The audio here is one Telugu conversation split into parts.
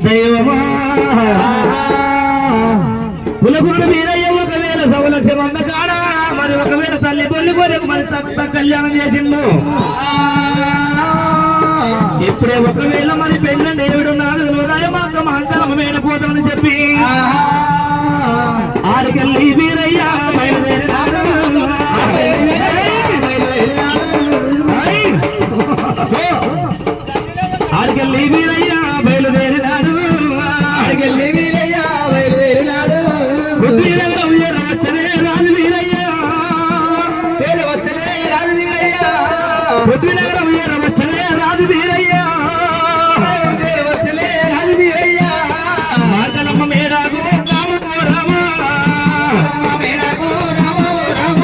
దైవమా కులగురుడు వీరయ్య ఒకవేళ సవలక్ష వంద కాడా మరి ఒకవేళ తల్లి పొల్లి కొరకు మరి తక్కువ కళ్యాణం చేసిండు. ఇప్పుడే ఒకవేళ మరి పెళ్ళ దేవుడు నాడు మాత్రం మాంకలమ్మ మేడపోతామని చెప్పి ఆడికెళ్ళి వీరయ్య ఆడికెళ్ళి వీరయ్య బయలుదేరినాడు. ఆడికెళ్ళి వీరయ్య బయలుదేరినాడు. పృథ్వీనగరం వచ్చనే రాజు వీరయ్య వచ్చనే రాజు వీరయ్య పృథ్వీనగరం వచ్చనే రాజు వీరయ్య వచ్చనే రాజు వీరయ్య మాంకలమ్మ మేడాకు మేడాకు రామ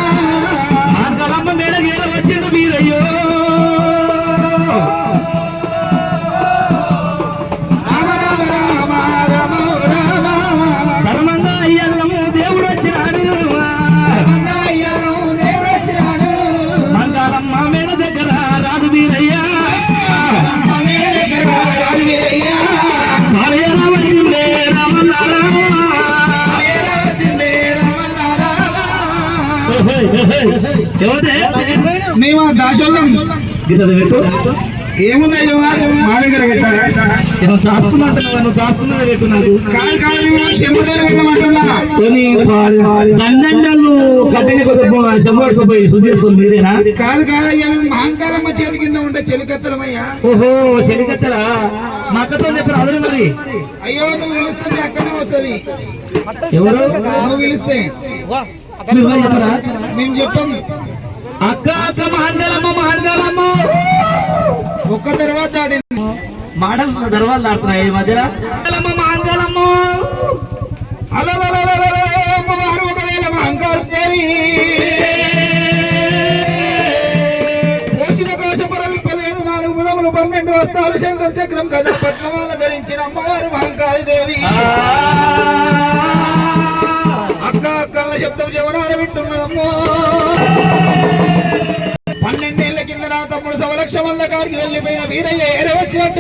మాంకలమ్మ మేడగేడ వచ్చిన వీరయ్యో మేము దాశోగం ఏముంది మా దగ్గర దండండలు కట్టిన పోయి సుదేశం మీరేనా? కాదు కాదయ్యా, మహంకారమ్మ చేతి కింద ఉండే చెలికత్తలమయ్యా. ఓహో చెలికత్తరా? మా అక్కతో చెప్పారు అదే మరి. అయ్యో నువ్వు పిలిస్తే మీ అక్కనే వస్తుంది. ఎవరు? నువ్వు పిలిస్తే చెప్పరా? మేము చెప్పాము. అక్క అక్క మహంకారమ్మ మహంకారమ్మ ఒక్క తర్వాత మాటలు దర్వాళ్ళు ఆడుతున్నాయి ఈ మధ్యలో. మహంకారమ్మ అమ్మవారు ఒకవేళ మహంకారదేవి పోషణ కోశపరలు 4 ముదములు 12 వస్తారు శంకర చక్రం గజ పద్మమాల ధరించిన అమ్మవారు మహంకారదేవి. అక్క అక్కల శబ్దం జవనాలు వింటున్నామో. 12 ఏళ్ల కింద నా తమ్ముడు సవలక్ష వల్ల కాడికి వెళ్ళిపోయిన వీరయ్య ఏరవచ్చినట్టు